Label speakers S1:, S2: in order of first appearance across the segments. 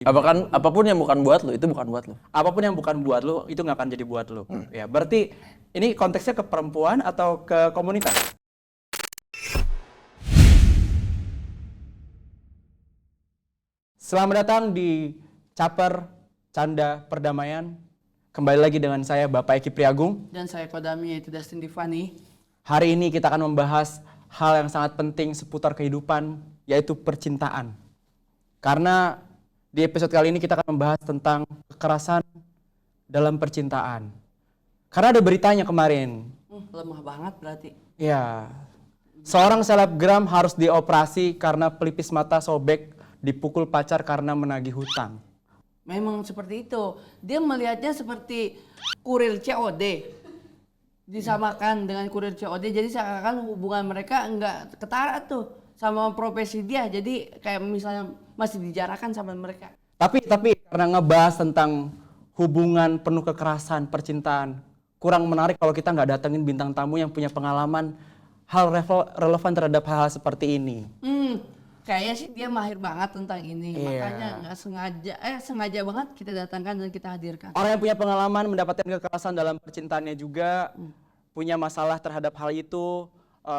S1: Apapun yang bukan buat lo, itu bukan buat lo.
S2: Apapun yang bukan buat lo, itu nggak akan jadi buat lo. Ya, berarti ini konteksnya ke perempuan atau ke komunitas? Selamat datang di Caper Canda Perdamaian. Kembali lagi dengan saya Bapak Eki Priagung.
S3: Dan saya Kodami, yaitu Dustin Divani.
S2: Hari ini kita akan membahas hal yang sangat penting seputar kehidupan, yaitu percintaan. Karena di episode kali ini kita akan membahas tentang kekerasan dalam percintaan. Karena ada beritanya kemarin.
S3: Lemah banget berarti.
S2: Ya, seorang selebgram harus dioperasi karena pelipis mata sobek, dipukul pacar karena menagih hutang.
S3: Memang seperti itu. Dia melihatnya seperti kurir COD. Disamakan dengan kurir COD, jadi seakan-akan hubungan mereka enggak ketara tuh sama profesi dia. Jadi kayak misalnya masih dijarakan sama mereka.
S2: Tapi karena ngebahas tentang hubungan penuh kekerasan, percintaan, kurang menarik kalau kita nggak datengin bintang tamu yang punya pengalaman hal relevan terhadap hal-hal seperti ini.
S3: Kayaknya sih dia mahir banget tentang ini.
S2: Iya.
S3: Makanya nggak sengaja banget kita datangkan dan kita hadirkan.
S2: Orang yang punya pengalaman mendapatkan kekerasan dalam percintaannya juga, punya masalah terhadap hal itu,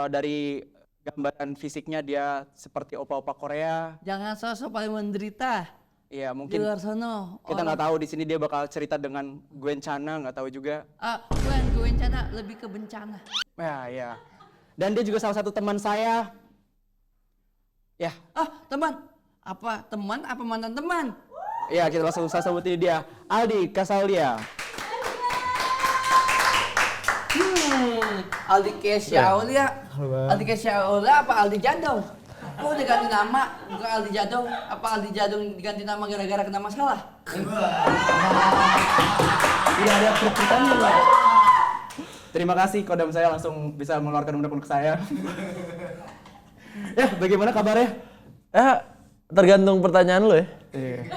S2: dari gambaran fisiknya dia seperti opa-opa Korea.
S3: Jangan sosok paling menderita.
S2: Iya,
S3: Di
S2: mungkin
S3: luar sono.
S2: kita nggak tahu di sini dia bakal cerita dengan Gwen Chana, nggak tahu juga.
S3: Bukan gue bencana, lebih ke bencana.
S2: Ya. Dan dia juga salah satu teman saya. Ya,
S3: Teman. Apa teman? Apa mantan teman?
S2: ya kita langsung saya sebutin dia, Aldi Kasalia.
S3: Aldi Kesya Aulia. Aldi Kesya Aulia apa Aldi Jadong? Kok udah ganti nama? Bukan Aldi Jadong. Apa Aldi Jadong diganti nama gara-gara kena masalah?
S2: Tidak ada perputarannya, Pak. Terima kasih kodam saya langsung bisa mengeluarkan unek-unek saya. Ya, bagaimana kabarnya?
S1: Tergantung pertanyaan lo ya.
S2: Iya.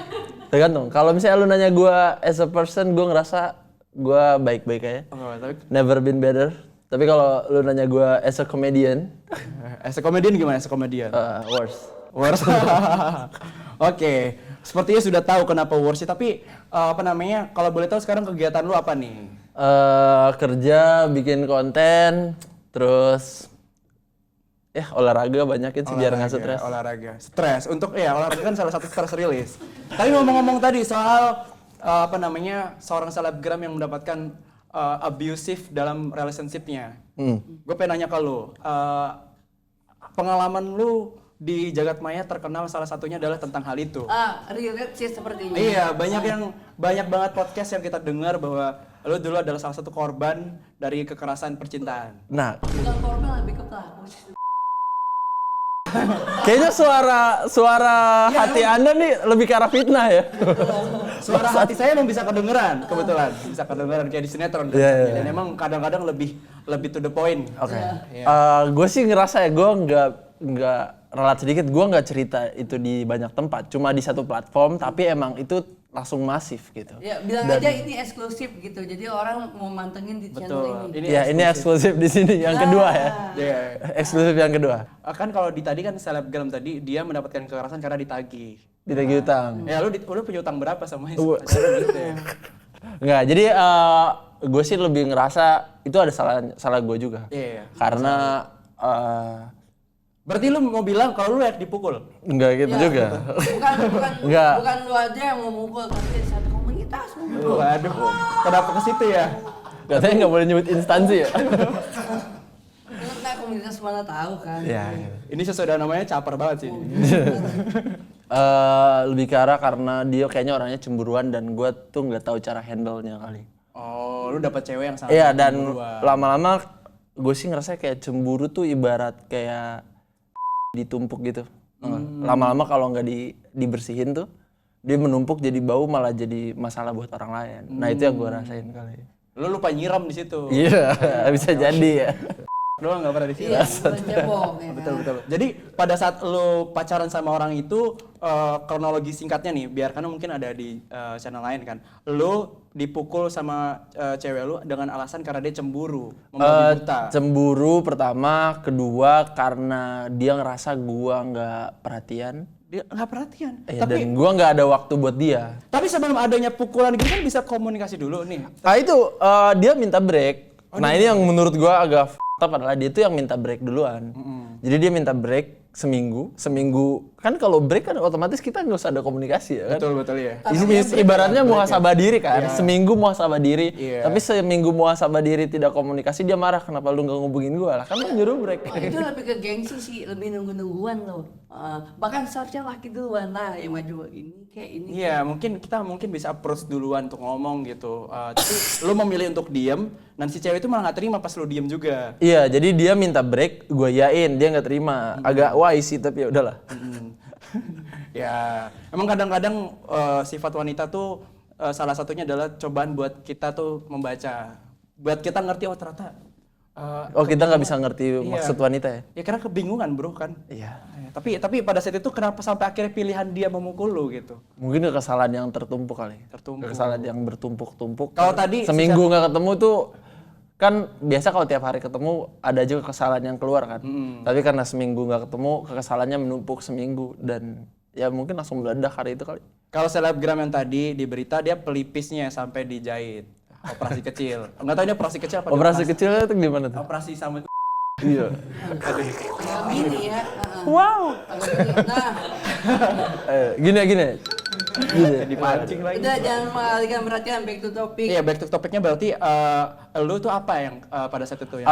S1: Tergantung. Kalau misalnya lu nanya gue as a person, gue ngerasa gue baik-baik aja.
S2: Tapi
S1: Never been better. Tapi kalau lu nanya gue as a comedian,
S2: as a comedian gimana? As a comedian?
S1: worse.
S2: Worse. Oke, sepertinya sudah tahu kenapa worse. Tapi kalau boleh tahu sekarang kegiatan lu apa nih?
S1: Kerja, bikin konten, terus olahraga banyakin sih biar nggak stres.
S2: Olahraga. Stres. Olahraga kan salah satu stress release. Tapi ngomong-ngomong tadi soal seorang selebgram yang mendapatkan abusive dalam relationship-nya. Gue pengen nanya ke lu, pengalaman lu di jagat maya terkenal salah satunya adalah tentang hal itu.
S3: Relate sih seperti ini.
S2: Iya, banyak banget podcast yang kita dengar bahwa lu dulu adalah salah satu korban dari kekerasan percintaan.
S1: Nah,
S3: Bukan korban, lebih ke pelaku.
S1: kayaknya suara hati Anda nih lebih ke arah fitnah ya.
S2: Suara hati saya emang bisa kedengeran, kebetulan bisa kedengeran kayak di sinetron.
S1: Iya.
S2: Dan emang kadang-kadang lebih to the point.
S1: Oke.
S2: Iya.
S1: Gue sih ngerasa ya, gue nggak relat sedikit, gue nggak cerita itu di banyak tempat, cuma di satu platform, tapi emang itu langsung masif gitu.
S3: Ya, bilang aja ini eksklusif gitu. Jadi orang mau mantengin di channel ini.
S1: Ini eksklusif di sini yang kedua ya.
S2: Iya.
S1: Eksklusif yang kedua.
S2: Kan kalau di tadi kan selebgram tadi dia mendapatkan kekerasan karena ditagih.
S1: Ditagih utang.
S2: Ya lu punya utang berapa sama gitu ya?
S1: Enggak, jadi gue sih lebih ngerasa itu ada salah gue juga.
S2: Iya.
S1: Karena
S2: Berarti lu mau bilang kalau lu layak dipukul?
S1: enggak gitu juga. Enggak.
S3: Bukan lu aja yang mau mukul, tapi satu komunitas mau mukul.
S2: Waduh, kenapa ke situ ya?
S1: Katanya nggak boleh nyebut instansi ya.
S3: Nah, komunitas mana tahu kan.
S1: Iya.
S2: Ini sesuai dengan namanya caper banget sih.
S1: Lebih ke arah karena dia kayaknya orangnya cemburuan dan gue tuh nggak tahu cara handle-nya kali.
S2: Oh, lu dapet cewek yang sangat
S1: Iya, dan
S2: cemburuan.
S1: lama-lama gue sih ngerasa kayak cemburu tuh ibarat kayak ditumpuk gitu. Lama-lama kalau nggak dibersihin tuh dia menumpuk jadi bau, malah jadi masalah buat orang lain. Nah itu yang gue rasain kali.
S2: Lu lupa nyiram di situ.
S1: Iya, bisa jadi ya.
S2: Doang nggak pernah disiram.
S3: Iya, bukan cebong ya kan?
S2: Betul. Jadi pada saat lu pacaran sama orang itu, kronologi singkatnya nih, biar karena mungkin ada di channel lain kan. Lu dipukul sama cewek lu dengan alasan karena dia cemburu, membabi buta.
S1: Cemburu pertama, kedua karena dia ngerasa gua nggak perhatian.
S2: Dia nggak perhatian.
S1: Dan gua nggak ada waktu buat dia.
S2: Tapi sebelum adanya pukulan gitu kan bisa komunikasi dulu nih.
S1: Itu dia minta break. Nah ini yang menurut gua agak f*** up adalah dia tuh yang minta break duluan. Jadi dia minta break seminggu kan kalau break kan otomatis kita nggak usah ada komunikasi ya kan.
S2: Betul ya.
S1: Ibaratnya muhasabah diri kan, seminggu muhasabah diri. Tapi seminggu muhasabah diri tidak komunikasi dia marah, kenapa lu nggak ngubungin gua lah? Kan lu nyuruh break.
S3: Itu lebih ke gengsi sih, lebih nunggu-nungguan loh. Bahkan seharusnya laki duluan lah yang maju ini kayak ini.
S2: Iya, kita mungkin bisa approach duluan untuk ngomong gitu. Tapi lu memilih untuk diem, dan si cewek itu malah nggak terima pas lu diem juga.
S1: Iya, jadi dia minta break, gua yain, dia nggak terima. Agak wise sih tapi ya udahlah.
S2: Ya, emang kadang-kadang sifat wanita tuh salah satunya adalah cobaan buat kita tuh membaca. Buat kita ngerti, oh ternyata
S1: Kita nggak bisa ngerti maksud wanita ya?
S2: Ya karena kebingungan bro kan.
S1: Iya.
S2: Tapi pada saat itu kenapa sampai akhirnya pilihan dia memukul lu gitu?
S1: Mungkin kesalahan yang tertumpuk kali.
S2: Tertumpuk.
S1: Kesalahan yang bertumpuk-tumpuk.
S2: Kalau tadi
S1: seminggu nggak ketemu tuh kan biasa kalau tiap hari ketemu ada aja kesalahan yang keluar kan. Tapi karena seminggu nggak ketemu kesalahannya menumpuk seminggu dan ya mungkin langsung meledak hari itu kali.
S2: Kalau selebgram yang tadi di berita dia pelipisnya sampai dijahit. Operasi kecil. Enggak tahu ini operasi kecil apa?
S1: Operasi kecilnya itu gimana tuh?
S2: Operasi sama
S1: Iya.
S3: Gini ya.
S1: Wow.
S3: Nah,
S1: Gini.
S2: dipancing lagi.
S3: udah jangan mengalihkan perhatian, back to topic.
S2: Iya, back to topicnya berarti lu tuh apa yang pada saat itu ya?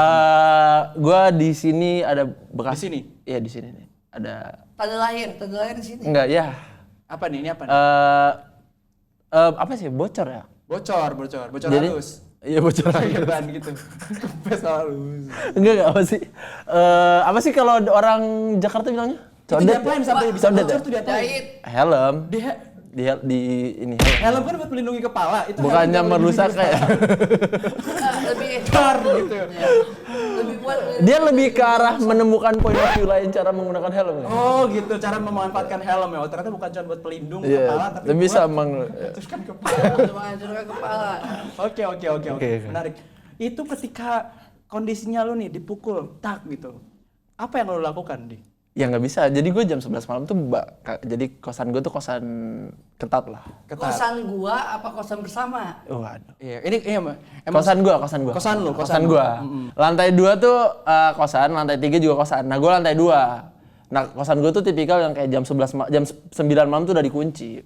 S1: Gua di sini ada bekas.
S2: Di sini?
S1: Iya di sini nih. Ada.
S3: Tanda lahir di sini.
S1: Enggak ya.
S2: Apa nih? Ini apa nih?
S1: Apa sih bocor ya?
S2: Bocor
S1: Jadi,
S2: halus.
S1: Iya bocor
S2: Ban gitu. Kempes halus.
S1: Enggak apa sih? Apa sih kalau orang Jakarta bilangnya?
S2: Itu diapain sampai bisa bocor tuh diapain?
S3: Jahit.
S1: Helm.
S2: Di
S1: Di ini.
S2: helm kan buat melindungi kepala. Itu
S1: Bukannya
S2: helm
S1: merusak kayak.
S3: Lebih
S2: Dar gitu.
S3: lebih kuat.
S1: Dia lebih ke arah menemukan poin of view lain cara menggunakan helm ya.
S2: Oh gitu, cara memanfaatkan helm ya. Oh, ternyata bukan cuma buat pelindung
S1: Iya,
S2: kepala, tapi
S1: tapi bisa
S2: buat menghancurkan kepala.
S3: Untuk menghancurkan kepala.
S2: Oke. Menarik. Itu ketika kondisinya lu nih dipukul, tak gitu. Apa yang lu lakukan, Di?
S1: Ya nggak bisa. Jadi gue jam 11 malam tuh jadi kosan gue tuh kosan ketat lah.
S3: Kosan gua apa kosan bersama?
S1: Waduh.
S2: Iya, ini emang
S1: Kosan gua.
S2: Kosan lu.
S1: Lantai 2 tuh kosan, lantai 3 juga kosan. Nah, gua lantai 2. Nah, kosan gua tuh tipikal yang kayak jam 9 malam tuh udah dikunci.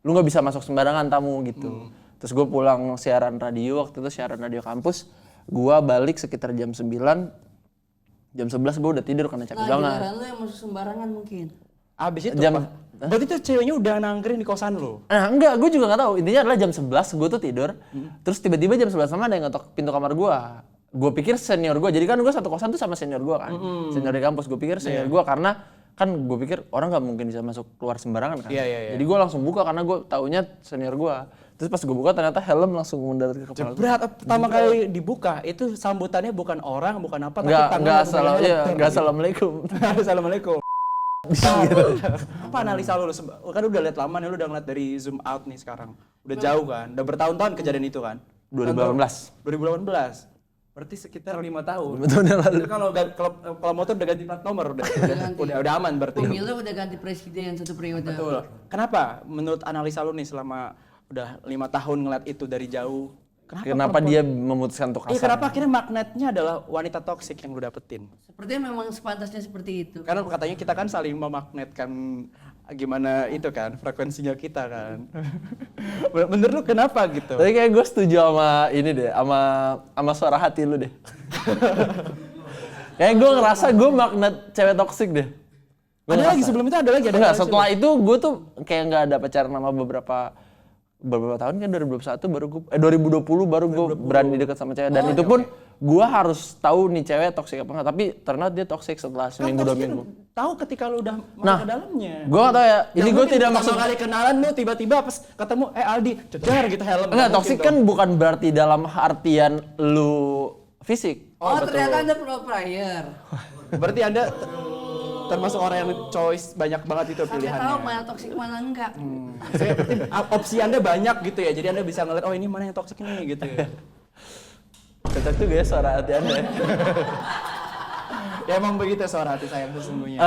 S1: Lu nggak bisa masuk sembarangan tamu gitu. Terus gue pulang siaran radio, waktu itu siaran radio kampus. Gua balik sekitar jam 9. Jam 11 gue udah tidur karena capek banget.
S3: Nah, lu yang masuk sembarangan mungkin.
S2: Abis itu
S1: Jam-
S2: berarti tuh ceweknya udah nangkring di kosan lu.
S1: Nah enggak, gue juga gak tahu. Intinya adalah jam 11 gue tuh tidur. Terus tiba-tiba jam 11 sama ada yang ngetok pintu kamar gue. Gue pikir senior gue, jadi kan gue satu kosan tuh sama senior gue kan. Senior di kampus, gue pikir senior gue karena kan gue pikir orang gak mungkin bisa masuk keluar sembarangan kan.
S2: Iya.
S1: Jadi gue langsung buka karena gue taunya senior gue. Terus pas gue buka ternyata helm langsung mendarat ke kepala gue.
S2: Berat pertama kali dibuka itu sambutannya bukan orang, bukan apa, tapi
S1: Enggak assalamualaikum.
S2: Assalamualaikum. Apa analisa lu? Kan udah lihat lama nih, lu udah ngeliat dari zoom out nih sekarang. Udah jauh kan? Udah bertahun-tahun kejadian itu kan?
S1: 2018.
S2: 2018. Berarti sekitar 5 tahun.
S1: 5 tahun yang lalu.
S2: Kalau motor udah ganti plat nomor udah aman berarti.
S3: Pemilu udah ganti presiden 1 periode.
S2: Betul. Kenapa menurut analisa lu nih selama udah 5 tahun ngeliat itu dari jauh?
S1: Kenapa dia memutuskan untuk
S2: Iya,
S1: kasar?
S2: kenapa akhirnya magnetnya adalah wanita toksik yang lu dapetin?
S3: Sepertinya memang sepantasnya seperti itu.
S2: Karena katanya kita kan saling memagnetkan gimana itu kan, frekuensinya kita kan. Bener lu kenapa gitu?
S1: Tapi kayak gue setuju sama ini deh, sama suara hati lu deh. Kayak gue ngerasa gue magnet cewek toksik deh.
S2: Ada lagi sebelum itu ada lagi?
S1: Enggak, setelah itu gue tuh kayak nggak ada pacaran sama beberapa tahun kan 2020 baru gue berani deket sama cewek dan itu pun gue harus tahu nih cewek toksik apa enggak, tapi ternyata dia toksik setelah seminggu 2 minggu.
S2: Tahu ketika lu udah masuk ke dalamnya.
S1: Gue nggak tahu ya, ini gue tidak maksud
S2: kali kenalan lu tiba-tiba pas ketemu Aldi cedar gitu helm.
S1: enggak, toksik kan bukan berarti dalam artian lu fisik.
S3: Oh, ternyata Anda pro player.
S2: Berarti Anda termasuk orang yang choice banyak banget itu
S3: Sampai
S2: pilihannya.
S3: tahu mana toksik mana enggak.
S2: Berarti opsi Anda banyak gitu ya. Jadi Anda bisa ngeliat oh ini mana yang toksik nih gitu ya.
S1: Cocok juga ya suara hati Anda.
S2: Ya emang begitu suara hati sayang sesungguhnya.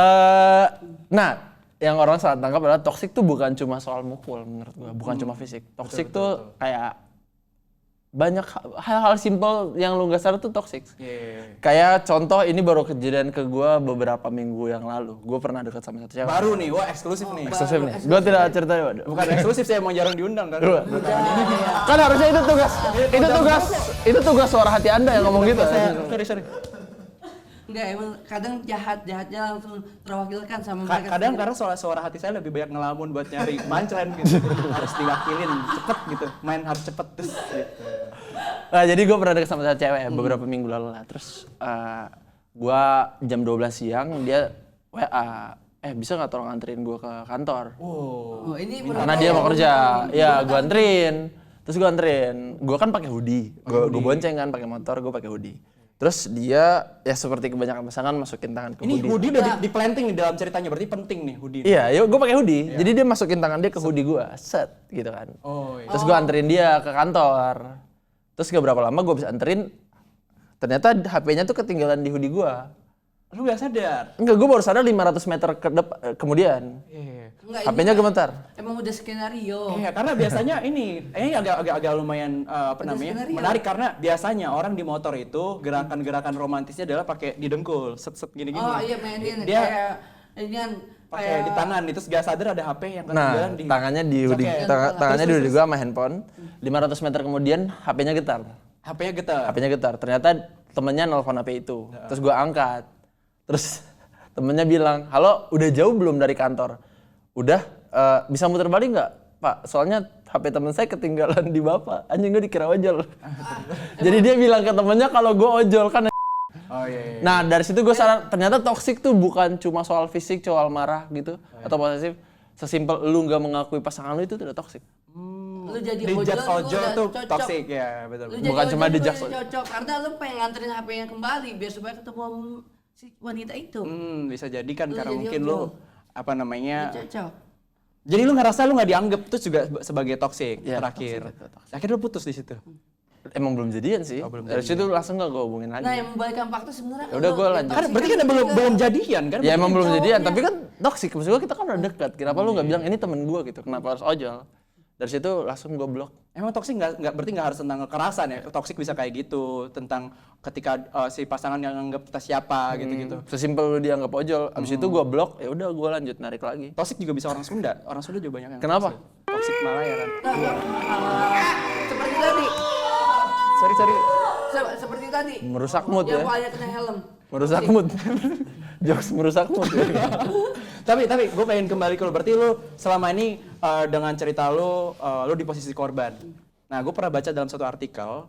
S1: Nah, yang orang salah tangkap adalah toxic tuh bukan cuma soal mukul menurut gua, bukan cuma fisik. Toxic tuh kayak banyak hal-hal simpel yang lu nggak sadar tuh toxic. Kayak contoh ini baru kejadian ke gua beberapa minggu yang lalu. Gua pernah dekat sama satu cewek.
S2: Baru nih, wah eksklusif nih.
S1: Eksklusif nih. Gua tidak cerita.
S2: Bukan eksklusif, saya emang jarang diundang kan.
S1: Kan harusnya itu tugas suara hati Anda yang ngomong gitu.
S2: Sorry.
S3: Enggak, emang kadang jahatnya langsung terwakilkan sama mereka.
S2: Kadang
S3: sendiri.
S2: karena suara hati saya lebih banyak ngelamun buat nyari punchline gitu. Harus diwakilin cepet gitu. Main harus cepet terus gitu.
S1: Nah, jadi gue pernah deket sama satu cewek beberapa minggu lalu lah. Terus gue jam 12 siang dia WA, bisa nggak tolong anterin gue ke kantor?
S3: Oh, ini
S1: Karena dia mau kerja. Ya, gue anterin. Terus gue anterin. Gue kan pakai hoodie. Gue bonceng kan pakai motor, gue pakai hoodie. Terus dia ya seperti kebanyakan pasangan masukin tangan ke
S2: Ini
S1: hoodie.
S2: hoodie udah di planting nih dalam ceritanya, berarti penting nih hoodie.
S1: Iya, gue pakai hoodie. Jadi dia masukin tangan dia ke hoodie gue, set gitu kan.
S2: Oh, iya.
S1: Terus gue anterin dia ke kantor. Terus gak berapa lama gue bisa anterin, ternyata HP-nya tuh ketinggalan di hoodie gue.
S2: Lu gak sadar?
S1: Enggak, gue baru sadar 500 meter kemudian.
S3: Enggak,
S1: HP-nya gemetar.
S3: Emang udah skenario.
S2: Iya, karena biasanya ini agak lumayan
S3: skenario.
S2: menarik karena biasanya orang di motor itu gerakan-gerakan romantisnya adalah pakai didengkul, set-set gini-gini.
S3: Oh iya, mainin
S2: Dia
S3: kayak ini kan
S2: pakai di tangan, itu gak sadar ada HP yang
S1: Nah,
S2: ketinggalan di
S1: tangannya di hoodie,
S2: jaket.
S1: tangannya di hoodie gue sama handphone. 500 meter kemudian HP-nya getar.
S2: HP-nya getar.
S1: HP-nya getar. Ternyata temennya nelfon HP itu. Terus gue angkat. Terus temennya bilang, halo, udah jauh belum dari kantor? Udah, bisa muter balik nggak, Pak? Soalnya HP temen saya ketinggalan di Bapak. Anjing, gue dikira ojol. Jadi dia bilang ke temennya kalau gue ojol kan.
S2: Oh iya.
S1: Nah dari situ gue sadar ternyata toxic tuh bukan cuma soal fisik, soal marah gitu atau posesif. Sesimpel lu nggak mengakui pasangan lu itu tidak toxic.
S3: Lu jadi
S2: Dijudge ojol
S3: udah
S2: tuh
S3: cocok.
S2: toxic ya, betul.
S3: Lu
S1: Bukan
S3: jadi
S1: cuma
S3: ojol,
S1: dijudge
S3: lu udah cocok karena lu pengen nganterin HP-nya kembali biar supaya ketemu sama si wanita itu.
S2: Bisa jadi kan
S3: Lu
S2: karena
S3: jadi
S2: mungkin
S3: ojol.
S2: lu apa namanya?
S3: Cocok.
S2: Jadi lu ngerasa lu nggak dianggap tuh juga sebagai toxic
S1: Iya,
S2: terakhir.
S1: toxic, toxic.
S2: Akhirnya lu putus di situ.
S1: Emang belum jadian sih.
S2: belum
S1: Dari situ langsung gak gue hubungin lagi.
S3: Nah, yang membalikkan fakta sebenarnya
S1: Ya udah, gua lanjut.
S2: Kan berarti kan belum jadian kan?
S1: Ya emang belum
S3: cowoknya.
S1: jadian, tapi kan toxic. Maksud gue kita kan udah dekat. Kenapa lu nggak bilang ini temen gue gitu? Kenapa harus ojol? Dari situ langsung gue blok.
S2: Emang toxic nggak berarti nggak harus tentang kekerasan ya? Toxic bisa kayak gitu tentang ketika si pasangan yang anggap kita siapa gitu-gitu.
S1: Sesimpel lu dianggap ojol. Abis itu gue blok. Ya udah gue lanjut narik lagi.
S2: Toxic juga bisa orang Sunda. Orang Sunda juga banyak yang
S1: Kenapa?
S2: toxic malah ya kan.
S3: seperti tadi.
S2: Sorry.
S3: Seperti tadi.
S1: Merusak mood
S3: Yang
S1: ya.
S3: palanya kena helm.
S1: Merusak mood. Jokes merusak mood.
S2: tapi gue pengen kembali ke lu. Berarti lu selama ini dengan cerita lu di posisi korban. Nah, gue pernah baca dalam satu artikel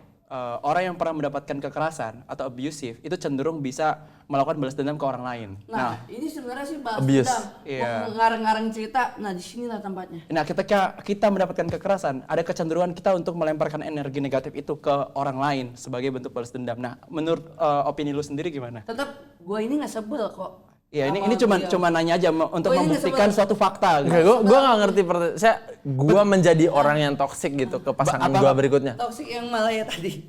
S2: orang yang pernah mendapatkan kekerasan atau abusive itu cenderung bisa melakukan balas dendam ke orang lain.
S3: Nah, ini sebenarnya sih bahas
S1: abuse.
S3: dendam.
S2: Iya.
S3: Ngarang-ngarang cerita. Nah, disinilah tempatnya.
S2: Nah, ketika kita mendapatkan kekerasan, ada kecenderungan kita untuk melemparkan energi negatif itu ke orang lain sebagai bentuk balas dendam. Nah, menurut opini lu sendiri gimana?
S3: Tetap gue ini nggak sebel kok.
S2: Ya, ini
S3: Sama
S2: cuma nanya aja untuk
S3: Oh, ini
S2: membuktikan
S3: sebel.
S2: suatu fakta. Gitu.
S1: Gue gak ngerti. Gue menjadi orang yang toxic gitu ke pasangan gue berikutnya.
S3: Toxic yang malah ya tadi.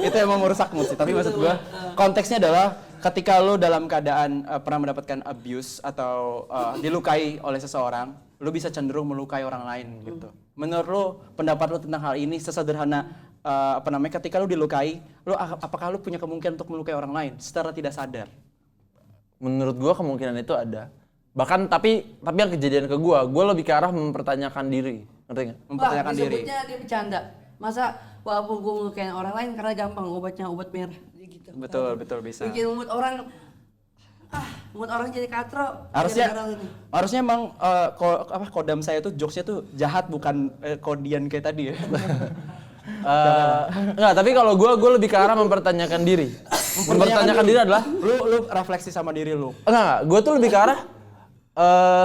S2: Itu emang merusak mood sih. Tapi maksud gue konteksnya adalah ketika lo dalam keadaan pernah mendapatkan abuse atau dilukai oleh seseorang, lo bisa cenderung melukai orang lain gitu. Menurut lo, pendapat lo tentang hal ini sesederhana ketika lo dilukai, apakah lo punya kemungkinan untuk melukai orang lain secara tidak sadar?
S1: Menurut gue kemungkinan itu ada. Bahkan tapi yang kejadian ke gue lebih ke arah mempertanyakan diri. Ngerti nggak?
S2: Mempertanyakan diri.
S3: Disebutnya dia bercanda. Masa walaupun gue ngelukain orang lain karena gampang obatnya obat merah. Jadi gitu.
S2: Betul bisa.
S3: Bikin mood orang jadi katro.
S2: Harusnya emang kodam saya tuh jokesnya tuh jahat bukan kodian kayak tadi ya.
S1: Enggak, tapi kalau gue lebih ke arah mempertanyakan diri. Mempertanyakan diri adalah
S2: lu refleksi sama diri lu.
S1: enggak, gue tuh lebih ke arah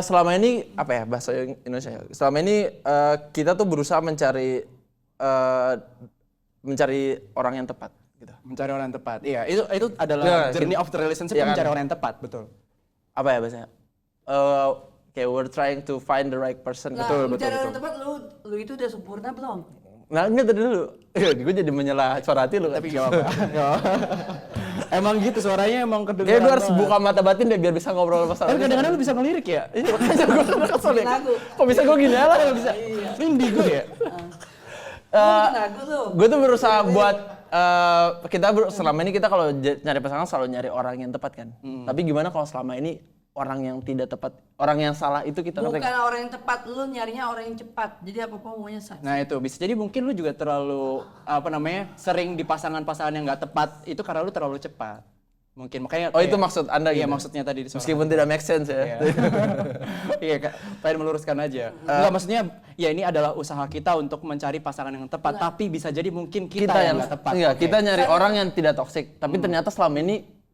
S1: selama ini apa ya bahasa Indonesia. Selama ini kita tuh berusaha mencari orang yang tepat gitu.
S2: Mencari orang yang tepat. Iya, itu adalah
S1: Ya,
S2: journey of the relationship,
S1: iya kan?
S2: mencari orang yang tepat, betul.
S1: Apa ya bahasanya? Kayak we're trying to find the right person.
S3: Nah,
S2: Betul.
S3: mencari orang tepat lu itu udah sempurna belum?
S1: Nah, enggak tadi dulu. Gue jadi menyela suara hati lu kan.
S2: Tapi gak apa-apa. Emang gitu suaranya emang kedengeran.
S1: Kayak gue harus
S2: banget.
S1: buka mata batin deh biar bisa ngobrol sama
S2: Tapi kadang-kadang lu bisa ngelirik ya?
S1: Iya, makanya gue kan kesel ya.
S3: Lagu.
S1: Kok bisa gue gini lah?
S2: Bisa. Lu indigo ya?
S3: Lagu tuh.
S1: Gue tuh berusaha buat selama ini kita kalau nyari pasangan selalu nyari orang yang tepat kan. Tapi gimana kalau selama ini orang yang tidak tepat, orang yang salah itu kita
S3: Bukan
S1: ngerti?
S3: orang yang tepat, lu nyarinya orang yang cepat. Jadi apa-apa maunya sah.
S2: Nah itu bisa jadi mungkin lu juga terlalu sering di pasangan-pasangan yang nggak tepat itu karena lu terlalu cepat. Mungkin makanya.
S1: Oh itu maksud Anda
S2: Iya
S1: gitu?
S2: maksudnya tadi di suara.
S1: Meskipun tidak make sense ya.
S2: Iya Kak, pengen meluruskan aja. Enggak maksudnya ya ini adalah usaha kita untuk mencari pasangan yang tepat, tapi bisa jadi mungkin kita yang nggak tepat.
S1: Enggak,
S2: Oke.
S1: kita nyari orang yang tidak toksik, tapi ternyata selama ini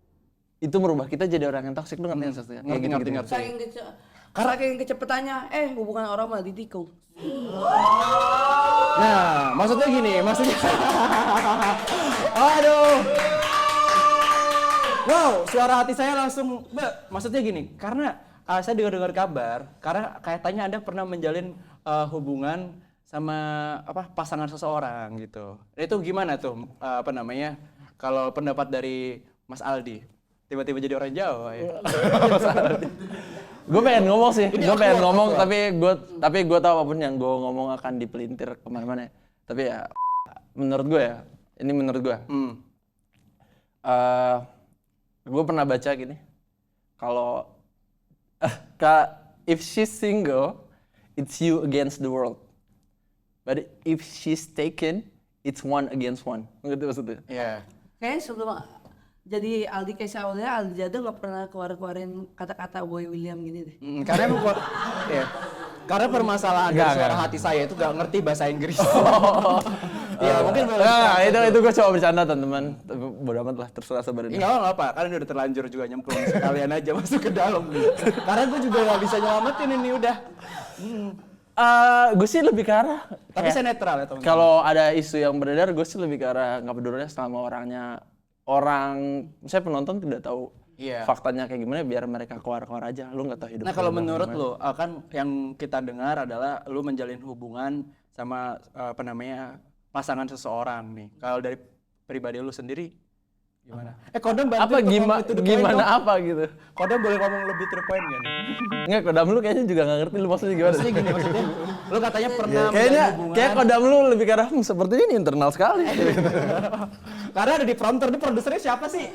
S1: itu merubah kita jadi orang yang toksik. Lu ngerti nggak?
S2: Ngerti.
S3: Saking kecepatannya, hubungan orang malah ditikung.
S2: Nah, maksudnya gini, aduh. Wow, suara hati saya langsung, maksudnya gini, karena saya dengar kabar, karena kayaknya Anda pernah menjalin hubungan sama pasangan seseorang gitu. Itu gimana tuh kalau pendapat dari Mas Aldi? Tiba-tiba jadi orang Jawa ya.
S1: Gue pengen ngomong sih, tapi gue tahu apapun yang gue ngomong akan dipelintir kemana-mana. Tapi ya, menurut gue ya, ini menurut gue. Gue pernah baca gini, kalau if she's single, it's you against the world. But if she's taken, it's one against one. Ngerti maksudnya?
S2: Iya.
S3: Kayaknya sebelum jadi Aldi Kaisa Aulia, Aldi Jadul gak pernah keluarin kata-kata Boy William gini deh.
S2: Karena emang karena permasalahan dari suara hati saya itu gak ngerti bahasa Inggris. Ya mungkin boleh.
S1: Nah, itu gue coba bercanda teman-teman. Bodoh amat lah, terserah sebenarnya.
S2: Enggak apa-apa, kalian udah terlanjur juga nyemplung. Sekalian aja masuk ke dalam. Karena gue juga gak bisa nyelamatin ini udah.
S1: Gue sih lebih ke arah.
S2: Tapi saya netral ya teman-teman.
S1: Kalau ada isu yang beredar, gue sih lebih ke arah nggak pedulinya selama saya penonton tidak tahu faktanya kayak gimana, biar mereka keluar-keluar aja. Lu nggak tahu hidup.
S2: Nah kalau menurut lu, kan yang kita dengar adalah lu menjalin hubungan sama pasangan seseorang nih. Kalau dari pribadi lu sendiri gimana? Kodam bantu
S1: apa gimana apa gitu?
S2: Kodam boleh ngomong lebih to the point gak nih?
S1: Nggak, kodam lu kayaknya juga nggak ngerti lu maksudnya gimana.
S2: Maksudnya lu katanya pernah
S1: kayaknya
S2: menjalin hubungan.
S1: kayak kodam lu lebih ke arah seperti ini internal sekali.
S2: Karena ada di prompter, ini produsernya siapa sih?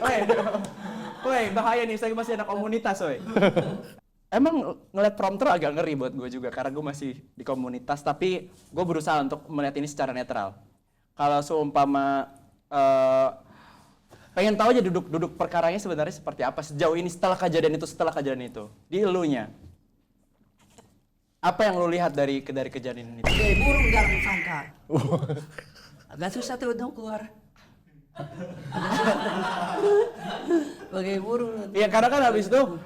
S2: Woi, bahaya nih, saya masih anak komunitas, woi. Emang ngeliat prompter agak ngeri buat gue juga, karena gue masih di komunitas, tapi gue berusaha untuk melihat ini secara netral. Kalau seumpama pengen tahu aja duduk perkaranya sebenarnya seperti apa sejauh ini setelah kejadian itu, di elunya. Apa yang lu lihat dari kejadian itu?
S3: Kayak burung dalam sangkar. Agak susah tuh untuk keluar. Bagai burung.
S2: Iya, karena kan habis itu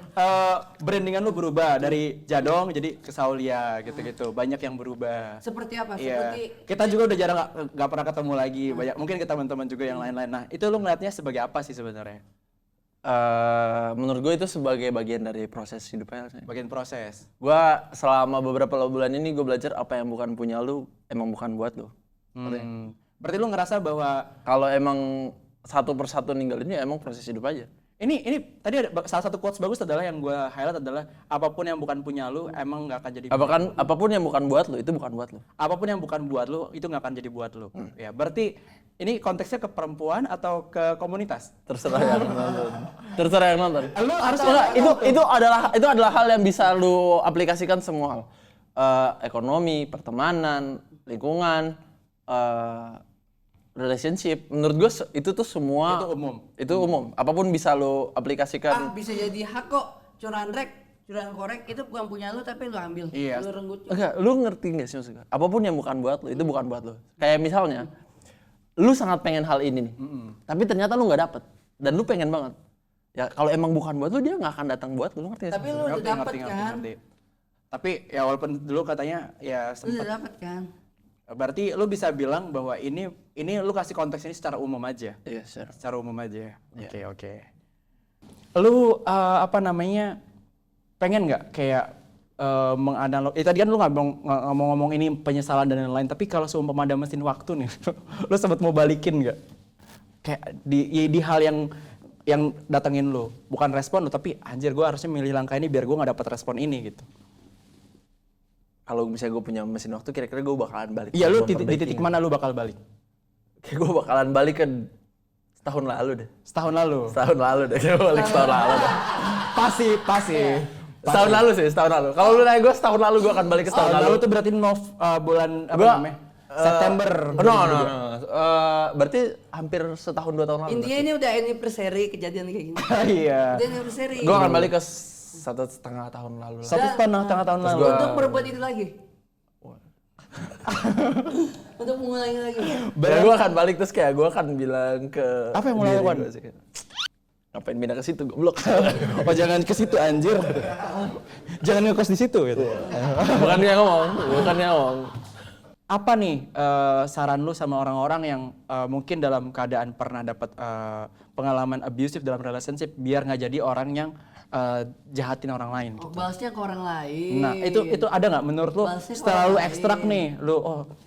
S2: brandingan lu berubah dari Jadong jadi ke Saulia gitu-gitu. Banyak yang berubah.
S3: Seperti apa?
S2: Iya.
S3: Seperti
S2: Kita juga udah jarang nggak pernah ketemu lagi. Banyak mungkin ke teman-teman juga yang lain-lain. Nah, itu lu ngeliatnya sebagai apa sih sebenarnya?
S1: Menurut gue itu sebagai bagian dari proses hidupnya.
S2: Bagian proses.
S1: Gue selama beberapa bulan ini gue belajar apa yang bukan punya lu emang bukan buat lu.
S2: Berarti lu ngerasa bahwa
S1: Kalau emang satu persatu ninggalin ya emang proses hidup aja.
S2: ini tadi ada salah satu quotes bagus adalah yang gue highlight adalah apapun yang bukan punya lu emang nggak akan jadi
S1: Apapun yang bukan buat lu itu bukan buat lu.
S2: apapun yang bukan buat lu itu nggak akan jadi buat lu. Ya, berarti ini konteksnya ke perempuan atau ke komunitas?
S1: Terserah yang nonton. Terserah yang nonton.
S2: Lu harus
S1: Itu adalah hal yang bisa lu aplikasikan semua hal. Ekonomi, pertemanan, lingkungan, relationship. Menurut gue itu tuh semua
S2: itu umum.
S1: Apapun bisa lu aplikasikan.
S3: bisa jadi hak kok. Curahan korek itu bukan punya lu tapi lu ambil.
S2: Iya.
S3: Lu renggut.
S1: Enggak, lu ngerti nggak sih maksudnya? Apapun yang bukan buat lu itu bukan buat lu. Kayak misalnya, lu sangat pengen hal ini nih, tapi ternyata lu nggak dapet dan lu pengen banget. Ya kalau emang bukan buat lu dia nggak akan datang buat lu, ngerti nggak sih?
S3: Tapi lu udah dapet kan?
S2: Tapi ya walaupun dulu katanya ya
S3: Lu
S2: sempat.
S3: udah dapet kan?
S2: Berarti lu bisa bilang bahwa ini lu kasih konteks ini secara umum aja.
S1: Iya, sure.
S2: Secara umum aja.
S1: Iya.
S2: Oke. Lu pengen nggak kayak tadi kan lu ngomong ini penyesalan dan lain-lain, tapi kalau seumpama ada mesin waktu nih, lu sempat mau balikin nggak? Kayak di hal yang yang datengin lu, bukan respon lu, tapi anjir gue harusnya milih langkah ini biar gue nggak dapat respon ini gitu.
S1: Kalau misalnya gue punya mesin waktu, kira-kira gue bakalan balik.
S2: Iya, lu di
S1: memperbaiki.
S2: titik mana lu bakal balik?
S1: Kayak gue bakalan balik ke setahun lalu deh.
S2: Setahun lalu.
S1: Setahun lalu deh, gue balik setahun lalu deh.
S2: Pasti.
S1: Setahun lalu sih, setahun lalu. Kalau lu nanya gue setahun lalu, gue akan balik ke setahun
S2: Setahun
S1: lalu.
S2: lalu tuh berarti bulan apa
S1: Gua,
S2: namanya? September.
S1: No. Berarti hampir setahun 2 tahun lalu.
S3: Intinya ini udah anniversary kejadian kayak gini.
S2: Iya.
S3: Udah anniversary.
S1: Gue akan balik ke 1,5 tahun lalu lah.
S2: 1,5 tahun lalu.
S3: Untuk berbuat itu lagi. Untuk mengulangi lagi.
S1: Ya gue akan balik terus kayak gue akan bilang ke
S2: Apa yang mulai
S1: diri
S2: lakukan?
S1: gua sih, kayak, ngapain pindah ke situ goblok.
S2: Oh jangan ke situ anjir. Jangan ngekos di situ gitu.
S1: Bukan dia ngomong.
S2: Apa nih saran lu sama orang-orang yang mungkin dalam keadaan pernah dapat pengalaman abusive dalam relationship biar nggak jadi orang yang jahatin orang lain?
S3: Oh, balasnya ke orang lain.
S2: Nah itu ada nggak menurut lu
S3: Balasnya ke
S2: setelah
S3: orang
S2: lu
S3: lain.
S2: ekstrak nih,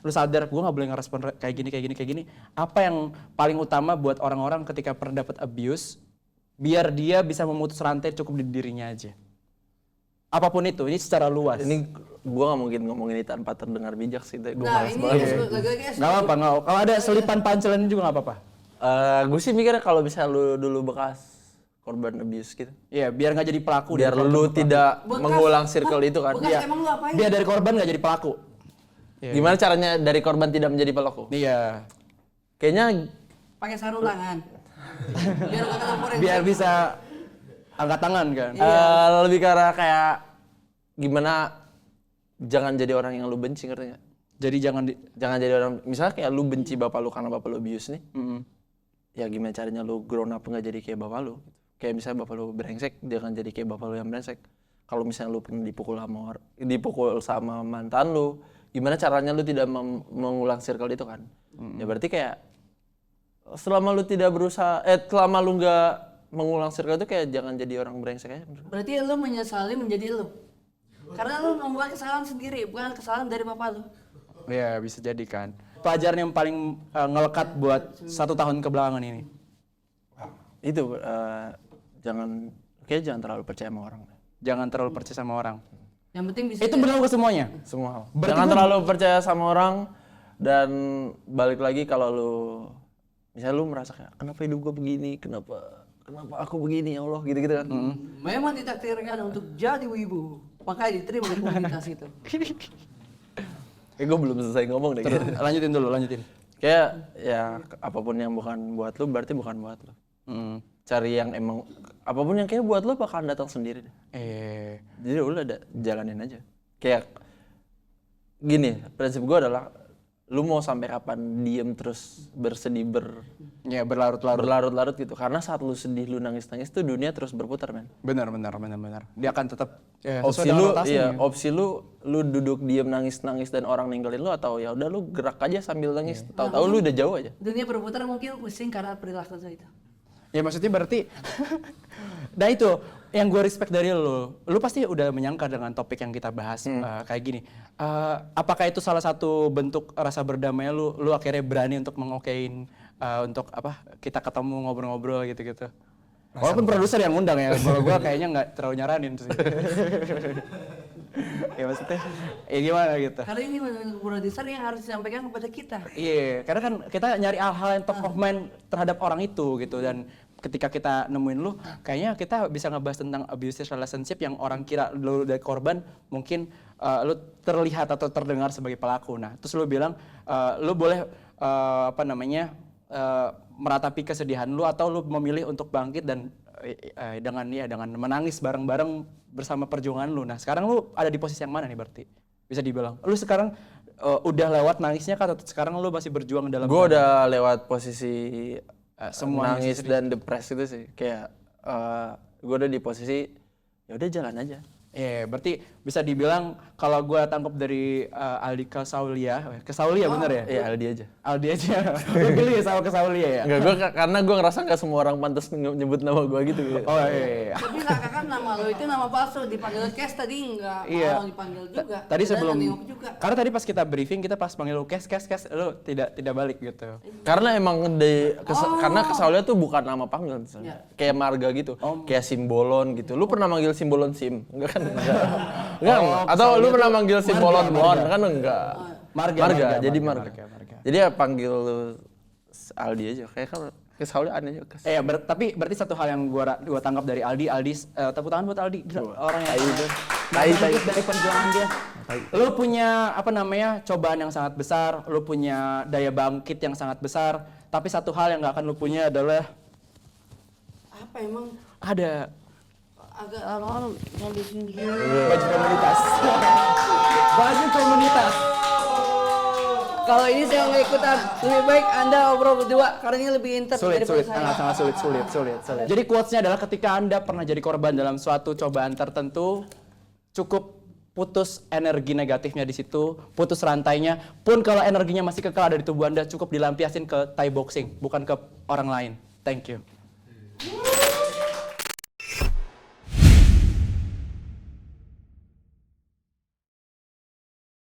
S2: lu sadar gue nggak boleh ngerespon kayak gini, apa yang paling utama buat orang-orang ketika pernah dapat abuse biar dia bisa memutus rantai cukup di dirinya aja? Apapun itu, ini secara luas.
S1: Ini gue gak mungkin ngomongin ini tanpa terdengar bijak sih. Gue
S3: Nah,
S1: malas
S3: ini
S1: banget.
S3: lagi-lagi
S2: Nggak apa-apa, kalau ada selipan punchline juga nggak apa-apa.
S1: Gue sih mikirnya kalau bisa lu dulu bekas korban abuse gitu.
S2: Iya, biar nggak jadi pelaku.
S1: Biar lu tidak
S3: Bekas-
S1: mengulang circle itu kan.
S3: Bekas
S2: Iya.
S3: emang lu apain?
S2: Biar dari korban nggak jadi pelaku. Iya.
S1: Gimana caranya dari korban tidak menjadi pelaku?
S2: Iya.
S1: Kayaknya
S3: Pakai sarung tangan. Biar gak kena forensik.
S2: Biar bisa angkat tangan kan.
S1: lebih ke arah kayak gimana jangan jadi orang yang lu benci, ngerti nggak?
S2: Jadi jangan
S1: Jangan jadi orang, misalnya kayak lu benci bapak lu karena bapak lu abuse nih. Ya gimana caranya lu grown up nggak jadi kayak bapak lu? Kayak misalnya bapak lu brengsek, jangan jadi kayak bapak lu yang brengsek. Kalau misalnya lu pernah dipukul sama mantan lu, gimana caranya lu tidak mengulang circle itu kan? Ya berarti kayak selama lu tidak berusaha, selama lu nggak mengulang circle itu kayak jangan jadi orang brengsek aja.
S3: Berarti lu menyesali menjadi lu. Karena lu membuat kesalahan sendiri, bukan kesalahan dari bapak lu.
S2: ya bisa jadi kan. Pelajaran yang paling ngelekat buat 1 tahun kebelakangan ini.
S1: Itu jangan terlalu percaya sama orang.
S2: Jangan terlalu percaya sama orang.
S3: Yang penting bisa.
S2: Itu berlaku ke semuanya.
S1: Semua hal.
S2: Berarti
S1: Jangan terlalu percaya sama orang, dan balik lagi kalau lu misalnya lu merasa kayak kenapa hidup gua begini, kenapa aku begini ya Allah, gitu-gitu kan.
S3: Memang ditakdirkan untuk jadi wibu. Makanya diterima di komunitas itu.
S1: Kayak gue belum selesai ngomong deh.
S2: Terus, lanjutin.
S1: Kayak ya apapun yang bukan buat lu berarti bukan buat lu. Cari yang emang apapun yang kayak buat lu bakalan datang sendiri deh. Jadi udah jalanin aja. Kayak gini, prinsip gue adalah lu mau sampai kapan diem terus bersedih
S2: Ya berlarut-larut.
S1: berlarut-larut gitu. Karena saat lu sedih, lu nangis-nangis tuh dunia terus berputar, men.
S2: Benar. Dia akan tetap sesuai
S1: Opsi
S2: dengan
S1: lu,
S2: rotasinya.
S1: opsi lu duduk diem nangis-nangis dan orang ninggalin lu, atau ya udah lu gerak aja sambil nangis. Tahu-tahu lu udah jauh aja.
S3: Dunia berputar mungkin pusing karena perilaku itu.
S2: Ya maksudnya berarti, nah itu yang gue respect dari lu pasti udah menyangka dengan topik yang kita bahas kayak gini. Apakah itu salah satu bentuk rasa berdamai lu akhirnya berani untuk mengokein untuk apa kita ketemu ngobrol-ngobrol gitu-gitu. Walaupun produser yang ngundang ya, kalau gue kayaknya nggak terlalu nyaranin sih. Ya maksudnya, gimana gitu.
S3: Karena ini menurut produser yang harus disampaikan kepada kita.
S2: Iya, karena kan kita nyari hal-hal yang top of mind terhadap orang itu gitu, dan ketika kita nemuin lu, kayaknya kita bisa ngebahas tentang abusive relationship yang orang kira lu dari korban, mungkin lu terlihat atau terdengar sebagai pelaku. Nah, terus lu bilang lu boleh meratapi kesedihan lu, atau lu memilih untuk bangkit dan dengan menangis bareng-bareng bersama perjuangan lu. Nah, sekarang lu ada di posisi yang mana nih berarti? Bisa dibilang. Lu sekarang udah lewat nangisnya kan, atau sekarang lu masih berjuang dalam
S1: Gue udah lewat posisi
S2: semuanya
S1: nangis dan depres itu sih. Kayak gue udah di posisi ya udah jalan aja.
S2: Berarti bisa dibilang kalau gue tangkap dari Aldi Kesaulia bener ya?
S1: Iya, Aldi aja.
S2: Aldi aja. Lu geli ya sama Kesaulia ya?
S1: Enggak, karena gue ngerasa nggak semua orang pantas nyebut nama gue gitu.
S2: Oh iya.
S3: Tapi kan nama lo itu nama palsu, dipanggil Kes tadi enggak mau dipanggil juga.
S2: Tadi sebelum
S3: juga.
S2: karena tadi pas kita briefing kita pas panggil lu Kes lu tidak balik gitu.
S1: Karena emang karena Kesaulia tuh bukan nama panggilan, kayak marga gitu, kayak Simbolon gitu. Lu pernah manggil Simbolon Sim? Enggak kan? Enggak. Atau lu pernah manggil Simbolon Mon? Kan enggak. Marga. Jadi ya panggil lu Aldi aja. Kayak kan Kesaulia aneh aja.
S2: Tapi berarti satu hal yang gua tangkap dari Aldi, tepuk tangan buat Aldi. Orang yang
S1: Tai.
S2: dari perjuangan dia. Lu punya cobaan yang sangat besar, lu punya daya bangkit yang sangat besar, tapi satu hal yang nggak akan lu punya adalah
S3: Apa emang?
S2: ada
S3: Agak lama yang di sini.
S2: baju komunitas. Baju komunitas.
S3: Kalau ini saya nggak ikutan, lebih baik Anda obrol berdua karena ini lebih intens
S2: Sulit,
S3: daripada saya.
S2: sangat sulit. Jadi quotes-nya adalah ketika Anda pernah jadi korban dalam suatu cobaan tertentu, cukup putus energi negatifnya di situ, putus rantainya. Pun kalau energinya masih kekal ada di tubuh Anda, cukup dilampiasin ke Thai boxing, bukan ke orang lain. Thank you.